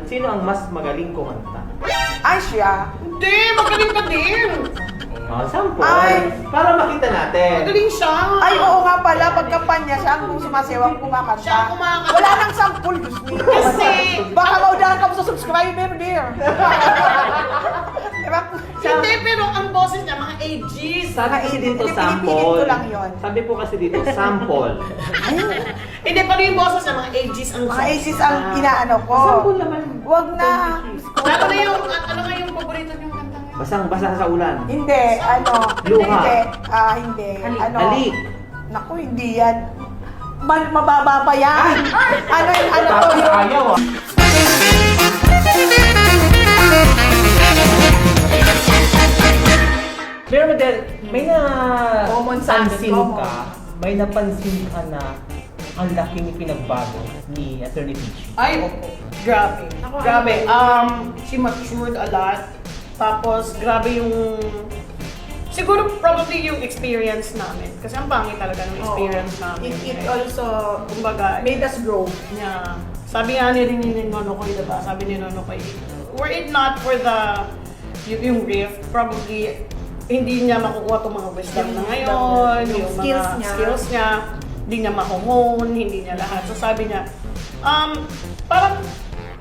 Sino ang mas magaling kumanta? Ay, siya. Hindi, magaling ka din. Sample. Ay. Para makita natin. Magaling siya. Ay, oo nga pala. Pagkampanya siya, ang sumasewang kumakanta. Siya ang kumakanta. Wala nang sample, Diyos me. Kasi, Baka maudahan ka mo sa subscriber, dear. Diba? hindi, pero ang boses niya, mga AGs. Sabi kasi dito Pinipilit sample. ko lang yun. Sabi po kasi dito sample. Hindi, pero yung boses niya, mga AGs ang Mga aces ang inaano ko. Sample naman. Wag na. Ano na yung, ano nga yung paborito niyong kanta niya? Basang-basa sa ulan. Hindi, ano. Luha. Hindi. Hindi. Ano. Halik. Naku, hindi yan. Mababa pa yan. Ano yun, ano to? Tapos ayaw ah. Pero Madel, may Common sa amin, napansin common. ka, may napansin ka na ang laking pinagbago ni Attorney Peachy. Ay, opo. Grabe. Grabe. She matured a lot. Tapos, grabe yung... Siguro, probably yung experience namin. Kasi ang pangit talaga ng experience namin. It also Kumbaga, made us grow. niya. Sabi nga ni Nonokoy, diba? Sabi ni Nonokoy, were it not for the yung rift, probably hindi niya makukuha itong mga wisdom na ngayon, yung yung skills mga niya. skills niya, hindi niya makuhone, hindi niya lahat. So sabi niya, parang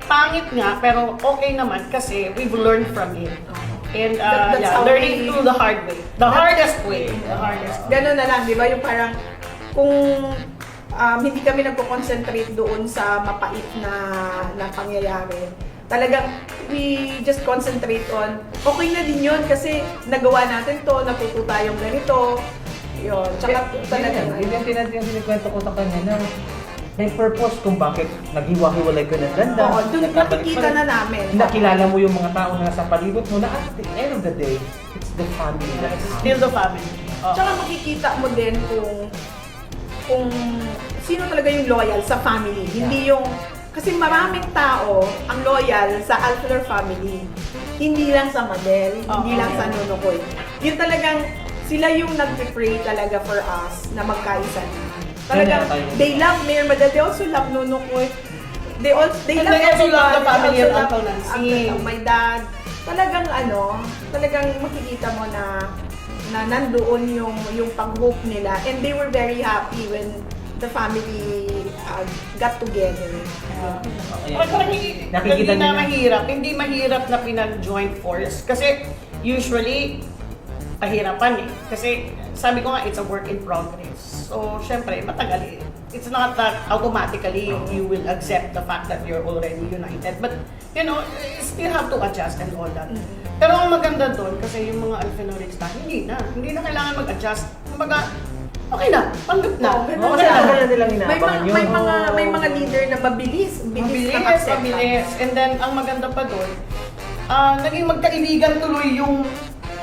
pangit nga, pero okay naman kasi we've learned from it. And That's how learning we- through the hard way. The hardest way. The hardest way. Ganun na lang, di ba? Yung parang, kung hindi kami nagko-concentrate doon sa mapait na pangyayari, talagang we just concentrate on, okay na din yun kasi nagawa natin to, natuto tayong ganito, yun. Tsaka talagang, Yun yung tinikwento ko sa kanya na may purpose kung bakit naghiwa-hiwalay ka ng ganda. oo, doon nakikita na namin. Nakilala mo yung mga tao na nasa palibot mo na at the end of the day, it's the family that Still the family. Oh. Tsaka makikita mo din kung sino talaga yung loyal sa family. Hindi yung, kasi maraming tao ang loyal sa Alfler family. Hindi lang sa Madel, hindi lang sa Nonokoy. Yun talagang, sila yung nag-pray talaga for us na magkaisa na. Talagang, they love Mayor Madel, they also love Nonokoy. They And love they also love the family They of also Uncle love Nancy. my dad. Talagang talagang makikita mo na nandoon yung pag-hope nila, and they were very happy when the family got together. Nakikita Hindi na nila. mahirap. Hindi mahirap na pinag-joint force. Kasi usually, pahirapan eh. Kasi sabi ko nga, it's a work in progress. So, syempre, matagal eh. It's not that automatically you will accept the fact that you're already united. But, you know, you still have to adjust and all that. Pero ang maganda doon, kasi yung mga alphenolics hindi na. Hindi na kailangan mag-adjust. Kumbaga, okay na, panggap na. Oo, ganun Kasi na. tagal na nilang May inaabangan yun. may mga leader na mabilis Mabilis, ng acceptance. mabilis. And then, ang maganda pa doon, naging magkaibigan tuloy yung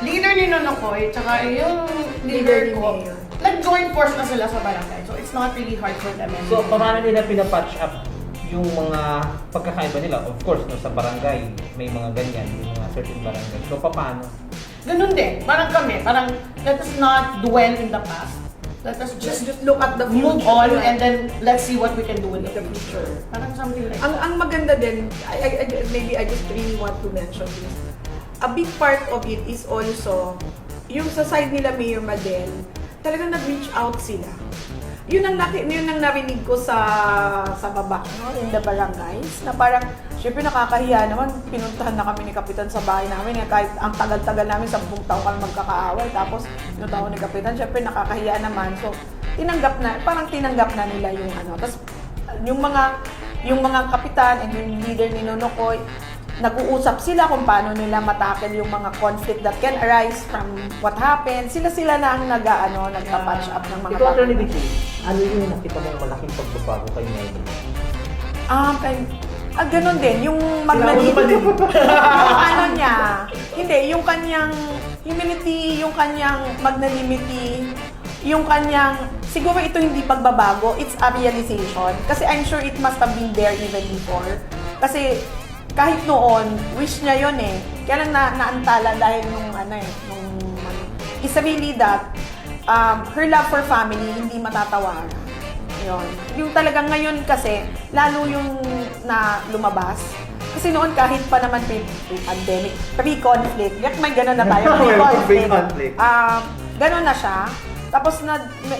leader ni Nonokoy, tsaka yung leader Leader ni ko. Mayor. Nag-join force na sila sa barangay. So, it's not really hard for them. So, paano nila pinapatch up yung mga pagkakaiba nila? Of course, no, sa barangay, may mga ganyan, yung mga certain barangay. So, paano? Ganun din. Parang kami, parang let us not dwell in the past. Let us just Look at the future. move on and then let's see what we can do in the future. Parang something like that. Ang maganda din, maybe I just really want to mention this. A big part of it is also, yung sa side nila Mayor Madel, talagang nag-reach out sila. Yun ang narinig ko sa baba, no, in the barangays, na parang, syempre nakakahiya naman, pinuntahan na kami ni Kapitan sa bahay namin, kahit ang tagal-tagal namin, 10 taon kami magkakaaway, tapos pinuntahan ko ni Kapitan, syempre nakakahiya naman. So, parang tinanggap na nila yung Tapos, yung mga kapitan and yung leader ni Nonokoy, nag-uusap sila kung paano nila matackle yung mga conflict that can arise from what happened. Sila na ang nagpa-patch up ng mga Ikaw, Attorney Vicky, ano yung nakita mong malaking pagbabago kay Mayor? Ganun din, yung magnanimity. Yung kanyang humility, yung kanyang magnanimity, yung kanyang, siguro ito hindi pagbabago, it's a realization. Kasi I'm sure it must have been there even before. Kasi kahit noon, wish niya yon eh. Kaya lang naantala dahil it's really that her love for family hindi matatawaran. Yun. Yung talagang ngayon kasi, lalo yung na lumabas, Kasi noon kahit pa naman pre-pandemic, pre-conflict, may gano'n na tayo, Pre-conflict. Gano'n na siya. Tapos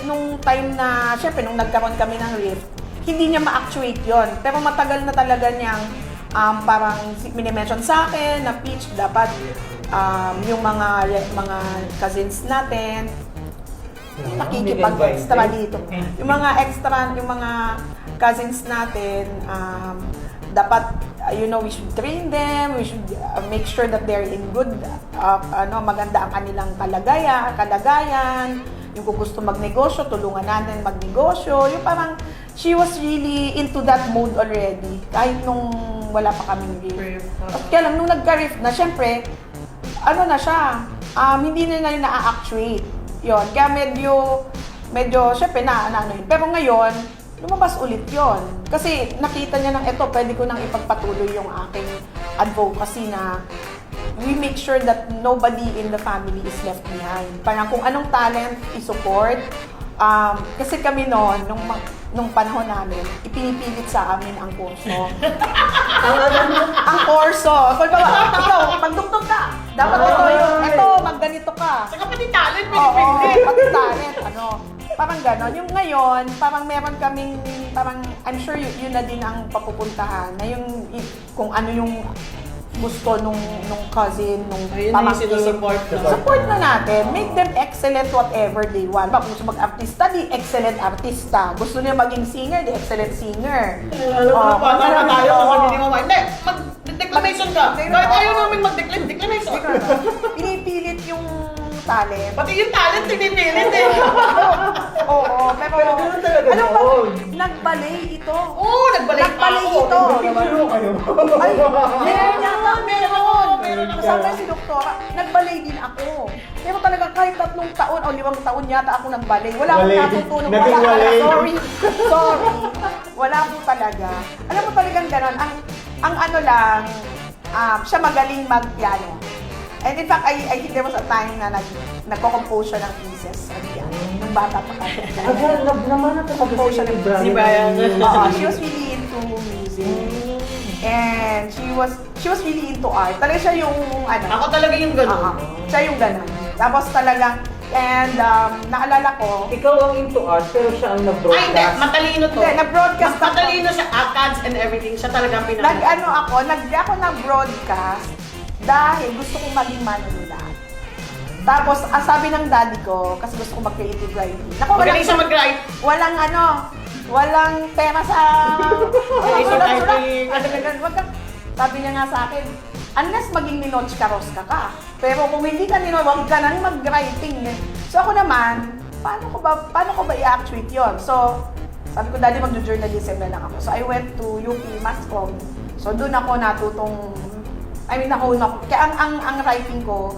nung time na, syempre nung nagkaroon kami ng rift, hindi niya ma-actuate yon. Pero matagal na talaga niyang parang minimension sa akin na Peach, dapat yung mga cousins natin, nakikipag-extra dito. Yung mga cousins natin, dapat, we should train them, we should make sure that they're in good, maganda ang kanilang kalagayan, yung kung gusto magnegosyo, tulungan natin magnegosyo, yung parang, she was really into that mode already, kahit nung wala pa kaming rift. Kaya lang, nung nagka-rift na, syempre, na siya, hindi na yun na-actuate. Yun, kaya medyo, syempre, yun. Pero ngayon, lumabas ulit yon. Kasi nakita niya pwede ko nang ipagpatuloy yung aking advocacy na we make sure that nobody in the family is left behind. Parang kung anong talent i-support, kasi kami nung panahon namin, ipinipilit sa amin ang kurso. Ang kurso. Ikaw, magdugtog ka. Dapat magganito ka. Saka pati talent, Oo, pati talent, Parang gano'n. Yung ngayon, parang meron kaming, parang, I'm sure yun na din ang papupuntahan, na yung, kung ano yung gusto nung cousin, nung pamangkin. Support na natin. Make them excellent whatever they want. Kung gusto mag-artista, di excellent artista. Gusto niya maging singer, di excellent singer. Alam mo na, paano tayo kung hindi mo hindi, mag-declamation ka. Kahit ayaw namin mag-declamation. Pinipilit yung talent. Pati yung talent, pinipilit eh. Oo, pero gano'n talaga ano ba? noon. Nagbalay ito. Oo, nagbalay ito. Ay, meron. ako. Kasama si Doktora, nagbalay din ako. Pero talagang kahit 3 taon o 5 taon yata ako nagbalay. Wala akong natutunan. Naging walay. Sorry. Wala po talaga. Alam mo talagang gano'n. Ang siya magaling mag-piano. And in fact, I think there was a time na nagko-compose siya ng pieces sa piano. Nung bata pa kami. Naman Compose siya ng Si Brian. She was really into music. And she was really into art. Talaga siya yung Ako talaga yung gano'n. Siya yung gano'n. Tapos talagang, and naalala ko, Ikaw ang into art, pero siya ang Ay, hindi. nag-broadcast. Matalino to. Hindi, nag-broadcast Mas matalino siya, ACADS and everything. Siya talaga ang ako nag-broadcast dahil gusto kong maging manunulat. Tapos, sabi ng daddy ko, kasi gusto kong mag-creative writing. Naku, Magaling siya mag-write. walang pera sa Creative writing. Sabi niya nga sa akin, unless maging Ninoch Karoska ka. Pero kung hindi ka Ninoch, huwag ka nang mag-writing. So ako naman, paano ko ba i-actuate yun? So, sabi ko, daddy, mag-journalism na lang ako. So I went to UP Masscom. So doon ako natutong, nahulma ko. Kaya ang writing ko,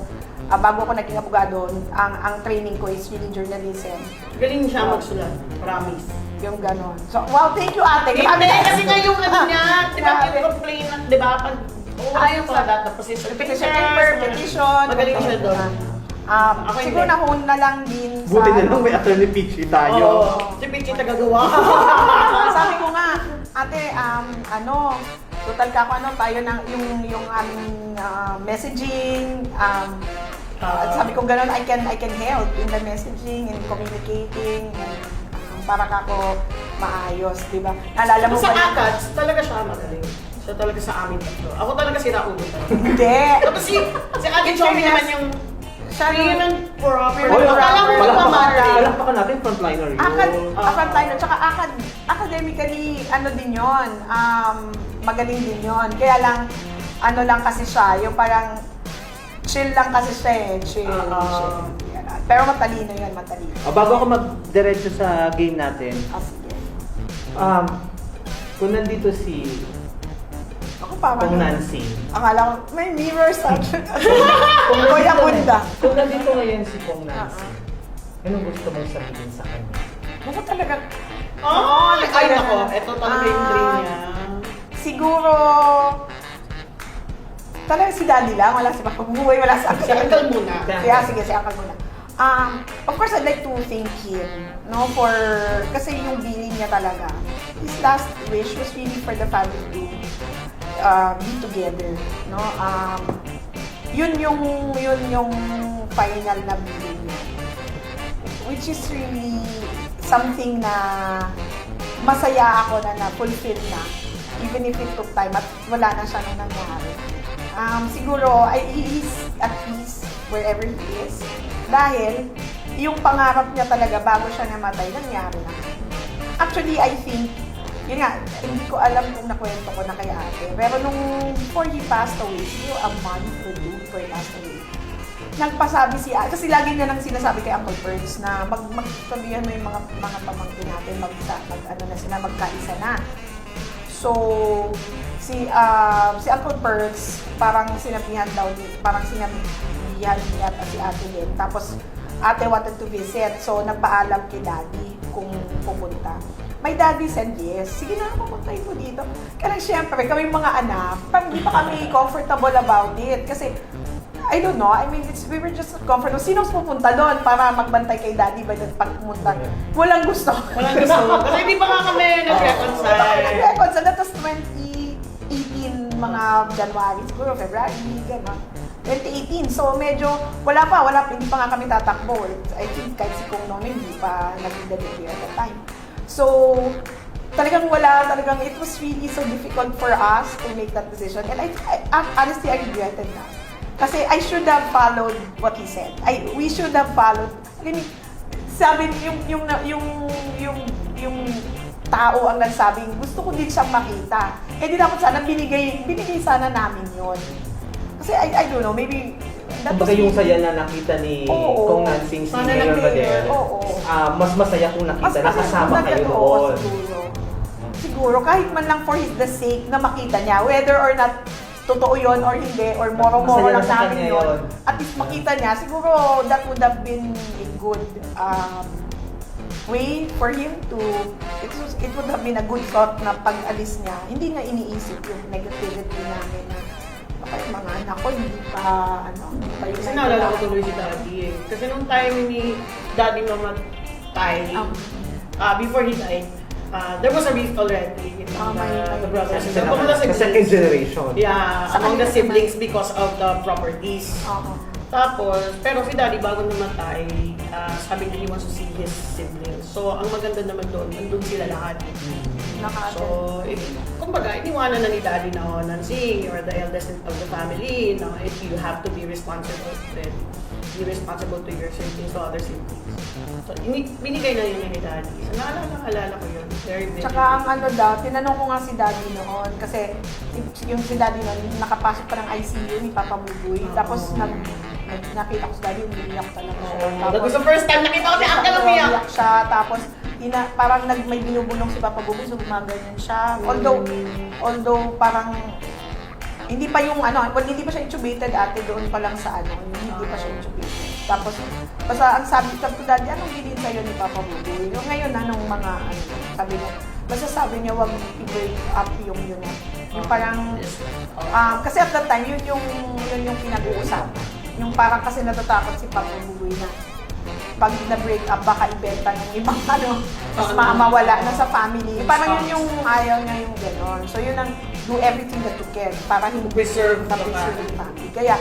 bago ako naging abogado, ang training ko is really journalism. Galing siya magsulat. Promise. Yung ganon. So, wow, thank you, ate. Hindi, kasi nga yung niya, di ba, Grabe. complain, di ba, pag Ayaw sa that, the position petition paper, petition. Magaling siya doon. Ako Siguro hindi. nahun na lang din sa... Buti na lang may attorney Peachy tayo. Oo. Si Pichi tagagawa. Sabi ko nga, ate, total ka ako, tayo ng yung aming messaging, sabi ko gano'n, I can help in the messaging and communicating, para ka ako maayos, di ba? Naalala mo Sa ba? ACADS, talaga siya magaling. Siya talaga sa amin tatlo. Ako talaga si Raulo talaga. Hindi. Tapos si Ate Chomi naman yung Siya Real and proper. Real and Akala mo proper. magmamahal. Palakpakan natin, frontliner yun. Frontliner, tsaka academically, din yon, magaling din yon. Kaya lang, lang kasi siya, yung parang chill lang kasi siya chill. Yan. Pero matalino yun, matalino. Bago ako mag-diretso sa game natin, Sige. kung nandito si Ako pa, Kung Nancy. Akala ko, may mirror sa Kuya Bunda. Kung nandito ngayon si Kung Nancy, anong gusto mong sabihin sa kanya? Ako talaga, Ay nako, ito talaga yung dream niya. siguro, talaga si Daddy lang, wala si Pagpabuhay, wala si Uncle. Si Uncle muna. Kaya sige, si Uncle muna. Of course, I'd like to thank him, kasi yung billing niya talaga, his last wish was really for the family too. be together, no? Yun yung final na bilin niya. Which is really something na masaya ako na na-fulfill na. Even if it took time at wala na siya nung nangyari. Siguro, he is at peace wherever he is. Dahil, yung pangarap niya talaga bago siya namatay, nangyari na. Actually, I think, yun nga, hindi ko alam kung nakwento ko na kay ate. Pero before he passed away, siguro a month or two before he passed away, nagpasabi si ate, kasi lagi niya nang sinasabi kay Uncle Perks na magsabihan mo yung mga pamangkin natin, magkaisa na. So, si Uncle Perks, parang sinabihan niya si ate din. Tapos, ate wanted to visit, so nagpaalam kay daddy kung pupunta. My daddy said yes. Sige na, pupuntahin mo dito. Kaya syempre, kami mga anak, parang hindi pa kami comfortable about it. Kasi, I don't know, I mean, we were just comfortable. Sino pupunta doon para magbantay kay daddy ba doon pag pumunta? Walang gusto. Walang gusto. Kasi hindi pa nga kami nag-reconcile. Nag-reconcile. That was 2018, mga January, siguro, February, gano'n. 2018. So, medyo, hindi pa nga kami tatakbo. I think kahit si Kung Nono, hindi pa nag-delivery at that time. So, it was really so difficult for us to make that decision. And honestly, I regretted that. Kasi I should have followed what he said. We should have followed. I mean, sabi, yung tao ang nagsabing, gusto ko din siyang makita. Eh, di dapat sana binigay sana namin yun. Kasi I don't know, maybe Kumbaga yung saya na nakita ni Kong Nansing si Mayor Badel, mas masaya kung nakita na kasama kayo doon. Siguro, kahit man lang for the sake na makita niya, whether or not totoo yun or hindi, or moro-moro lang namin yun, at least makita niya, siguro that would have been a good way for him to, it would have been a good thought na pag-alis niya, hindi niya iniisip yung negativity namin na yung mga anak ko, hindi pa yung Kasi naalala ko tuloy si Daddy eh. Kasi nung time ni Daddy mamatay, before he died, there was a rift already in the brothers and the second generation. Yeah, among the siblings because of the properties. Tapos, pero si Daddy bago namatay, sabi niya he wants to see his siblings. So, ang maganda naman doon, nandun sila lahat. So, kumbaga, iniwanan na ni Daddy na Nancy, you're the eldest of the family. Now, if you have to be responsible, then be responsible to your siblings, to other siblings. So, binigay na yun ni Daddy. So, naalala ko yun. Very vivid. Tsaka ang tinanong ko nga si Daddy noon, kasi yung si Daddy noon, nakapasok pa ng ICU ni Papa Buboy. Tapos, nakita ko si Daddy, umiiyak talaga siya. That was the first time nakita ko si Uncle umiyak. Siya, tapos parang may binubulong si Papa Buboy, so gumaganyan siya. Although parang hindi pa siya intubated ate doon pa lang sa hindi pa siya intubated. Tapos, basta ang sabi ko, Daddy, anong bilhin sa'yo ni Papa Buboy? Yung ngayon, sabi niya, basta sabi niya, wag i-break up yung unit. Yung parang, kasi at that time, yun yung pinag-uusapan. Yung parang kasi natatakot si Papa Buboy na pag na-break up, baka ibenta ng ibang mas mawala na sa family. Parang yun yung ayaw niya yung gano'n. So yun ang do everything that you can para hindi preserve the family. Kaya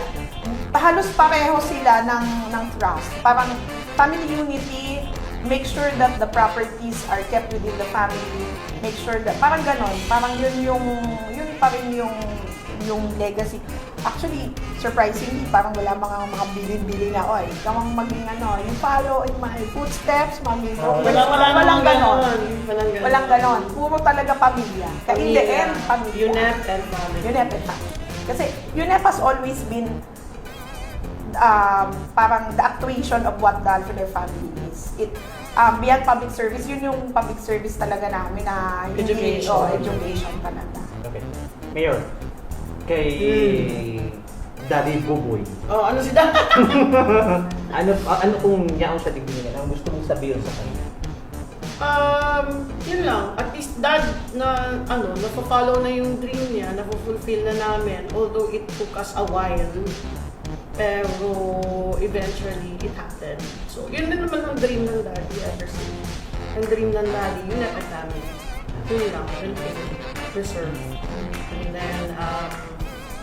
halos pareho sila ng trust. Parang family unity, make sure that the properties are kept within the family. Make sure that, parang gano'n. Parang yun pa rin yung legacy. Actually, surprisingly, parang wala mga bilin-bilin na, kamang maging you follow in my footsteps, walang ganon. Walang ganon. Puro talaga pamilya. Kaya in the end, pamilya. UNEP and family. UNEP and family. Kasi UNEP has always been parang the actuation of what the Alfredo family is. Beyond public service, yun yung public service talaga namin na education talaga. Okay. Mayor, kay Daddy Buboy. Ano si Daddy? ano kung niyaon sa digdigan? Ang gusto mong sabihin sa kanya? Yun lang. At least Dad na napo-follow na yung dream niya, napo-fulfill na namin. Although it took us a while. Pero eventually it happened. So yun din naman ang dream ng Daddy ever since. Ang dream ng Daddy, yun at namin. Yun lang. Yun preserve. And then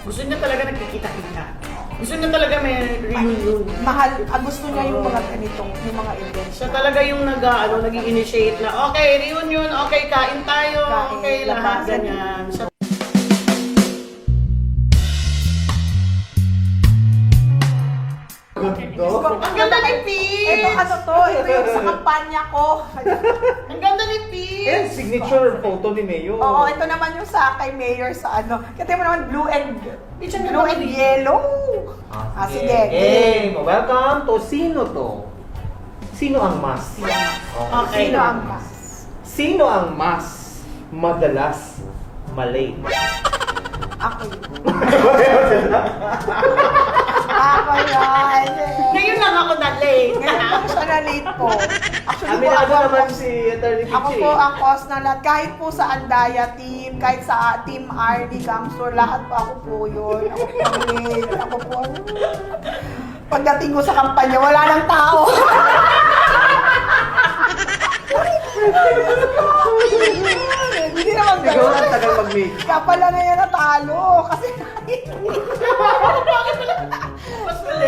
gusto niya talaga nagkikita-kita. Gusto niya talaga may reunion. Gusto niya yung mga ganitong, yung mga events. Siya talaga yung nag-initiate na, okay, reunion, okay, kain tayo, Kain, okay, lahat, labasan. ganyan. Siya ang ganda ni Peach! Ito yung sa kampanya ko. Ang ganda ni Peach! Yan, signature photo ni Mayo. Oo, ito naman yung sa kay Mayor sa ano. Kasi mo naman blue and Peach, ang blue ganda and ni- yellow. Sige. Game! Welcome to Sino To? Sino ang mas? Okay. Sino ang mas? Sino ang mas madalas malate? Ako yun. Ako yan. Ngayon lang ako na-late. Ngayon po siya na late po. Actually po Aminado ako, naman si Attorney ako Pichi. po ang cause ng lahat. Kahit po sa Andaya team, kahit sa team RD, Gamsor, lahat po ako po yun. Ako po ang late. Ako po ang... Pagdating ko sa kampanya, wala nang tao. Hindi naman Ikaw ang gano'n. tagal mag-make. Kaya pala na yan natalo. Kasi Mas mali.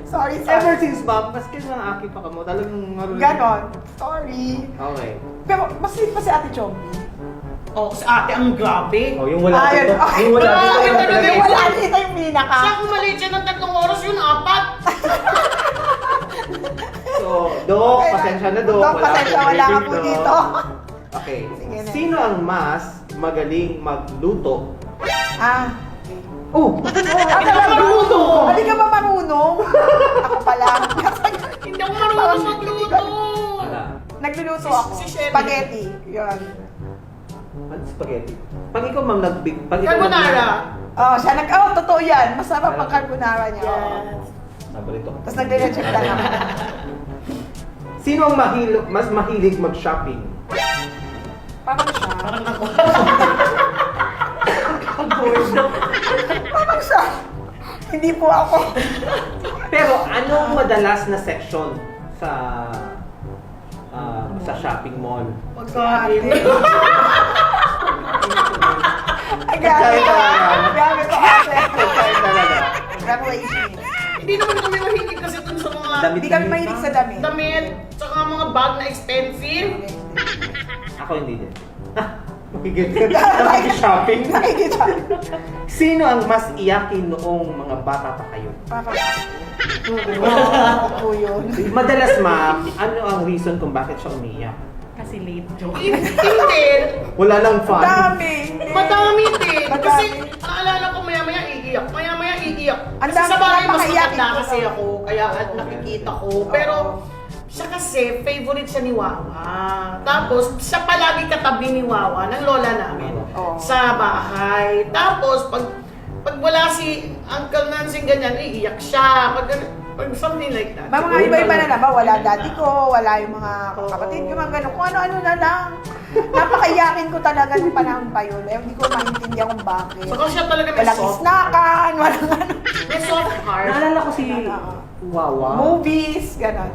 sorry, Ever sorry. since ma'am, maski na aki pa ka mo, talagang marunong. Ganon. Sorry. Okay. Pero mas late pa si Ate Chombi. Oh, si ate ang grabe. Oh, yung wala Ayun. dito. Yung wala Ah, dito. yun wala talaga talaga. yun. Wala dito yung pinaka. Siya kung maliit siya ng 3 oras, yun 4. So, Dok, pasensya na Dok. Dok, pasensya, wala ka po Dok. dito. Okay. Sige na. Sino ang mas magaling magluto? Ah. Oh! Hindi ako marunong. Hindi ka ba marunong? Ako pala. Hindi ako marunong magluto. Wala. Nagluluto ako. Si Shelly. Spaghetti. Yun. Ano spaghetti? Pag ikaw ma'am pag ikaw Carbonara. Oh, siya totoo yan. Masarap ang carbonara niya. Yes. Paborito ko. Tapos nagre-reject lang ako. Sino ang mas mahilig mag-shopping? Parang siya. Parang ako. Parang siya. Hindi po ako. Pero anong madalas na section sa shopping mall? Pagkain. Ay, gamit ko. Gamit ko ate. Pagkain talaga. Revelation. Hindi naman kami mahilig kasi dun sa mga Damit. Hindi kami mahilig sa damit. damit, tsaka mga bag na expensive. Ako hindi din. Nakikishopping. Nakikita. Sino ang mas iyakin noong mga bata pa kayo? Parang ako po yun. Madalas ma'am, ano ang reason kung bakit siya umiiyak? Kasi late joke. Hindi. Wala lang fun. Dami. Madami din. Madami. Kasi naalala ko maya-maya iiyak. Maya-maya iiyak. Ang Kasi dami sa bahay na mas makaiyakin matanda ko. kasi ako. Kaya nakikita ko. Pero siya kasi, favorite siya ni Wawa. Tapos, siya palagi katabi ni Wawa ng lola namin Oo. sa bahay. Tapos, pag wala si Uncle Nancy ganyan, iiyak siya. Pag something like that. Mga iba-iba na naman. Wala daddy ko, wala yung mga kapatid ko, mga gano'n. Kung ano-ano na lang. Napakaiyakin ko talaga ng panahon pa yun. Eh, hindi ko maintindihan kung bakit. Saka siya talaga may Walang soft, snackan, walang ano. may soft heart. Naalala ko si Wawa. Movies, gano'n.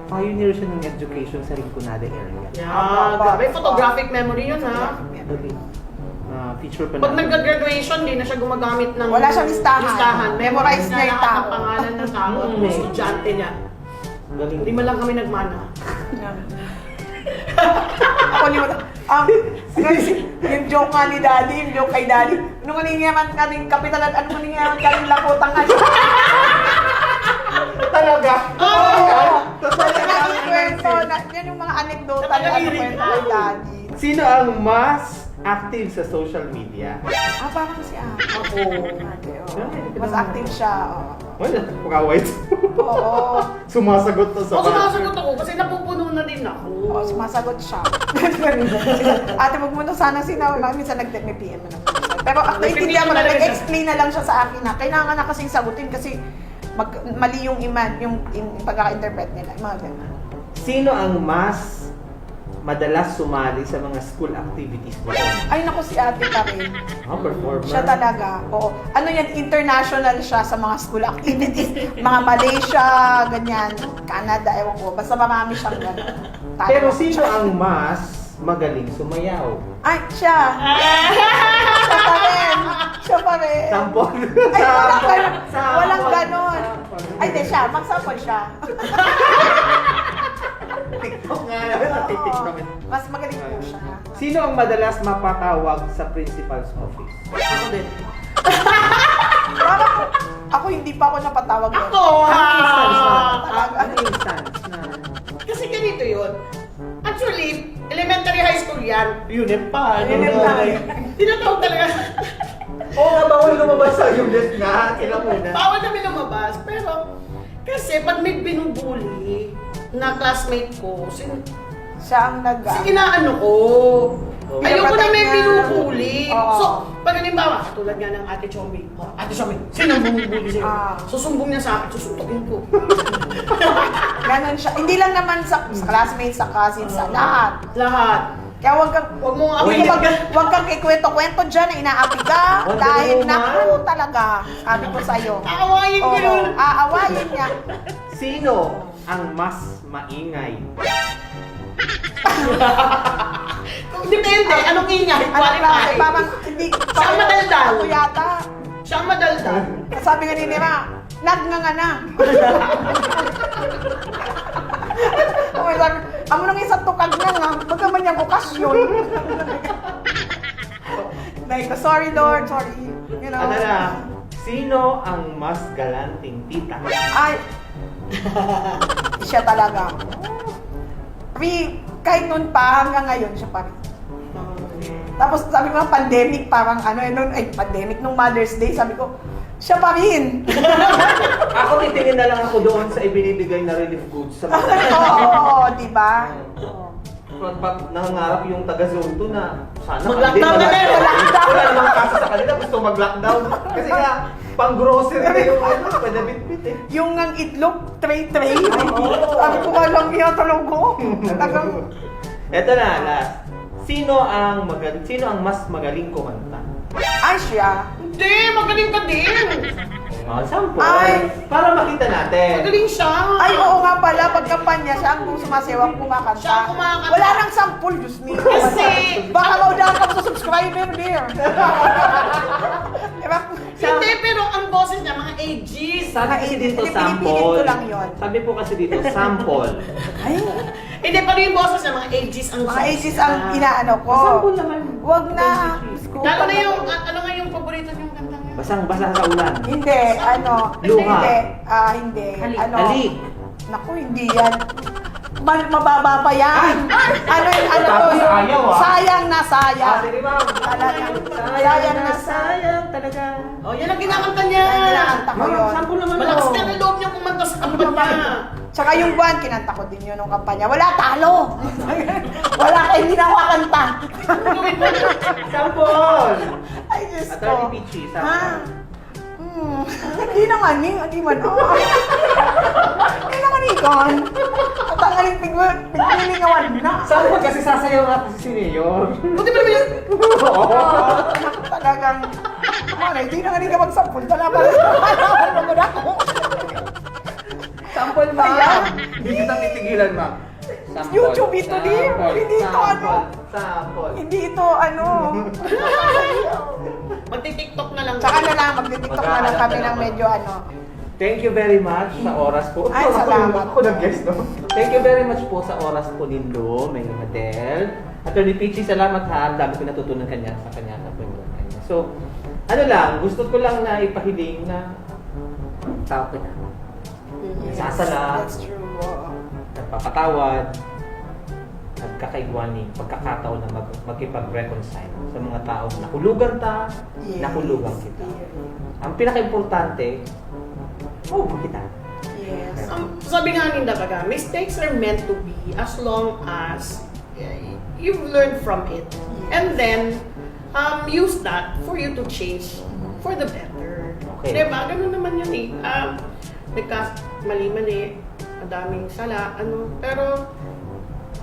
Pioneer siya ng education sa Rinconada area. Yeah, grabe. Photographic memory yun ha. Feature pa Pag natin. nag-graduation, di na siya gumagamit ng Wala siyang listahan. Memorize niya yung lahat tao. ng pangalan ng tao at mga estudyante niya. Galing. Hindi man lang kami nagmana. Ako limutan. Yung joke nga ni Daddy, yung joke kay Daddy. Nung naman kaming kapitalan, ano naman kaming lakotang ano. Talaga? Oo! Totoo Kasi yan. nga kwento, yan yung mga anekdota na ano kwento kay Daddy. Sino ang mas active sa social media? Ah, parang si Ate. Ako. Ate, oo. Mas active siya, oo. Wala, pagka-white. Oo. Sumasagot na sa O sumasagot ako kasi napupuno na din ako. Oo, sumasagot siya. Ate, wag mo na sana sinama. Minsan nag-PM PM na. Pero naintindihan ko na, nag-explain na lang siya sa akin na kailangan na kasing sagutin kasi mali yung pagka-interpret nila. Mga ganun. Sino ang mas madalas sumali sa mga school activities mo? Ay, naku, si Ate Karin. Performer. Siya talaga. Oo. Ano yan, international siya sa mga school activities. Mga Malaysia, ganyan. Canada, ewan ko. Basta marami siyang gano'n. Pero sino ang mas magaling sumayaw? Ay, siya. Siya pa rin. Siya pa rin. Sampol. Ay, walang ganon. Sampol. Walang ganon. Sampol. Ay, di siya. Mag-sample siya. TikTok nga naman. TikTok. Mas magaling po siya. Sino ang madalas mapatawag sa principal's office? Ako din. Parang ako hindi pa ako napatawag doon. Ako! Ano instance na? Kasi ganito yun. Actually, elementary high school yan. Unit pa. Unit. Tinatawag talaga. Oo nga, bawal lumabas sa unit nga. Sila muna. Bawal kami lumabas. Pero, kasi pag may binubuli na classmate ko, Siya ang inaano ko. Ayoko na may niya. binubuli. Oo. So, pag halimbawa, katulad nga ng Ate Chombi. Oh, Ate Chombi, sino ang bumubuli sa'yo? Susumbong niya sa akin, susuntokin ko. Ganon siya. Hindi lang naman sa classmates, sa cousins, sa lahat. Lahat. Kaya Huwag mo nga wag kang kikwento-kwento dyan na inaapi ka. Huwag Dahil ganun, naku ma'am. talaga, sabi ko sa'yo. Aawayin ko yun. Aawayin niya. Sino ang mas maingay? Depende, anong ingay? Ano klase, Qualify. parang hindi, Siya ang madaldal. Ako yata. Siya ang madaldal. Sabi nga ni Nira, nagnganga na. Oh my God, amo nang isang tukag na nga, baga man niyang okasyon. Like, sorry Lord, sorry. You know. Ano na? Sino ang mas galanting tita? Ay, siya talaga. Kahit noon pa, hanggang ngayon, siya pa rin. Tapos sabi ko, pandemic, parang pandemic nung Mother's Day, sabi ko, siya pa rin. Ako titingin na lang ako doon sa ibinibigay na relief goods sa mga Oo, di ba? pag nangangarap yung taga-zone 2 na sana Mag-lockdown na rin! Wala namang kaso sa kanila, gusto mag-lockdown. Kasi nga, pang-grocery na yung pwede bit-bit eh. Yung ang itlog, tray-tray. Sabi ko, walang iyatalog ko. Talagang, Eto na, last. Sino ang mas magaling kumanta? ay siya. Hindi, magaling ka din. Sample. Ay. Para makita natin. Magaling siya. Ay, oo nga pala, pag kampanya siya, ang sumasewang kumakanta. Siya ang kumakanta. Wala nang sample, Diyos me. Kasi, baka maudahan ka sa subscriber there. Diba? Hindi, pero ang boses niya, mga AGs. Sabi kasi dito Pinipilit sample. ko lang yun. Sabi po kasi dito sample. Ay, Hindi, pero yung boses niya, mga AGs ang mga ages ang inaano ko. Sample naman. Wag na. Lalo na yung, ano nga yung paborito niyong kanta niya? Basang-basa sa ulan. Hindi, ano. Luha. Hindi, hindi. Halik. Ano. Halik. Naku, hindi yan. Mababa pa yan. Ano yung ano to? Tapos ayaw, ah. Sayang na sayang. Sige ma'am. Talagang sayang na sayang. talaga. Oh, yan ang kinakanta niya. Yan kinakanta ko yun. Sample naman. Malakas na ang loob niya kumanta sa kampanya. Tsaka yung buwan, kinanta ko din yun nung kampanya. Wala talo! Wala kayong ginawa kanta. Sample. Ay, Diyos ko. Attorney Peachy, Ha? sample. Hindi naman eh. Hindi man. Hindi naman ikon. At ang aling pignilingawan na. Sample kasi sasayaw nga kasi si Mayor. Buti ba naman yun? Talagang, hindi na nga rin ka magsampul. Wala pa rin. Wala ako. Sample ba? Hindi kita titigilan, ma'am. Sample. YouTube ito din. Sample. Hindi ito ano. Sample. Hindi ito ano. Magti-tiktok na lang. Tsaka na lang, magtitiktok na lang kami ng medyo ano. Thank you very much sa oras po. Ay, salamat. Ako nag-guess, no? Thank you very much po sa oras po nindo, Mayor Adel. Attorney Peachy, salamat ha. Ang dami ko natutunan sa kanya sa kwento kanya. So, ano lang, gusto ko lang na ipahiling na tao ko na. Sasala. That's true. Nagpapatawad, nagkakaigwaning pagkakataon na makipag-reconcile sa mga tao na hulugan ta, Yes. nahulugan kita. Ang pinaka-importante, kita. Yes. Sabi nga ni Dabaga, mistakes are meant to be as long as you've learned from it. And then, use that for you to change for the better. Okay. Diba? Ganun naman yun eh. Mali-mali, madaming sala, pero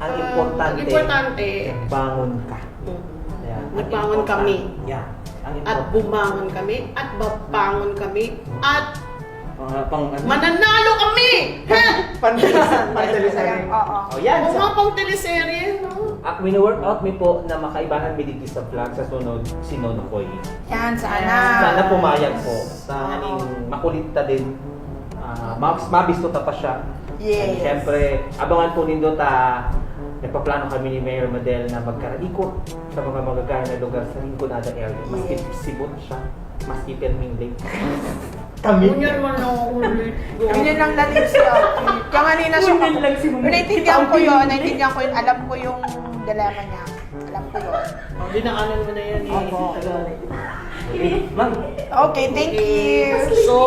Ang importante, bangon ka. Yan. Ang Nagbangon importante. kami. Yan. Ang At bumangon kami, at babangon kami, at Mananalo! mananalo kami! Pandalisan. Oo. Oh, yan. Oo nga pang teleserye, no? Wino-workout mi po na makaibahan mi dito sa vlog sa sunod si Nono Koy. Yan, sana. Sana pumayag po. Sa makulit ta din. Mabisto ta pa siya. Yes. And syempre, abangan po nindo ta nagpaplano kami ni Mayor Madel na magkaraikot sa mga magagaya na lugar sa Rinconada area. Maski sibot siya, maski Perming Kami. Kunyan man ako ulit. Ganyan lang natin siya. Kaya kanina siya naintindihan ko yun, alam ko yung dilemma niya. Alam ko yun. Dinaanan mo na yan eh. Ma'am, Okay, thank you. So,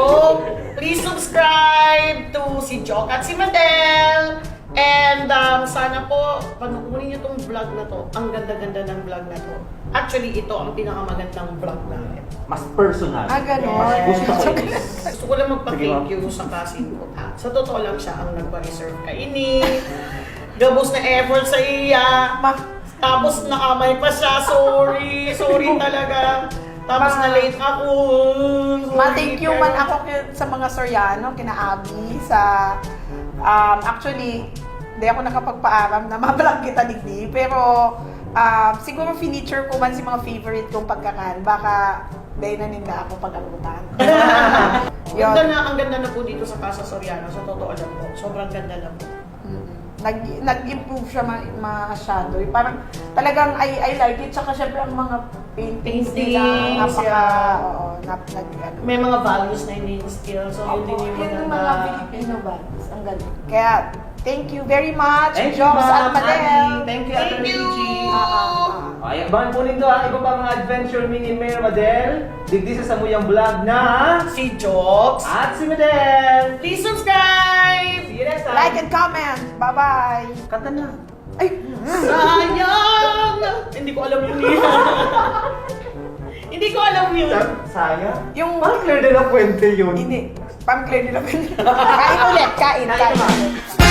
please subscribe to si Jock at si Madel. And sana po, panoorin niyo tong vlog na to. Ang ganda-ganda ng vlog na to. Actually, ito ang pinakamagandang vlog namin. mas personal. Ganon. Mas gusto ko is. Gusto ko lang magpa-thank you sa cousin ko. Sa totoo lang siya ang nagpa-reserve kay Ini. Gabos na effort sa iya. Tapos nakamay pa siya. Sorry. Sorry talaga. Tapos na late ako. Ma-thank you man ako sa mga Soriano, kina Abby, sa actually, hindi ako nakapagpaaram na mablog kita digdi, pero siguro finiture ko man si mga favorite kong pagkakan, baka dahil na ninda ako pag-abutan. Ang ganda na po dito sa Casa Soriano, sa totoo lang po. Sobrang ganda na po. Nag-improve siya masyado. Parang talagang I like it. Tsaka syempre ang mga paintings nila, napaka, ano. May mga values na ini-instill, so yun din yung Yun yung maganda. mga Filipino values. Ang galing. Kaya, thank you very much, Thank you, Jobs Ma'am at Madel. Annie. Thank you, Thank Atty. you. Gigi. Ah. Ay, abangan po nito ha. Iba pa mga adventure ni Mayor Madel. Digdi sa samuyang vlog na Si Jokes. at si Madel. Please subscribe! See you next time. Like and comment. Bye-bye. Kanta na. Ay, Sayang! Hindi ko alam yun. Hindi ko alam yun. Sayang. yung... Parang Claire de la Fuente yun. Hindi. Pang-clear nila. Kain ulit. Kain. Kain ka, ma'am.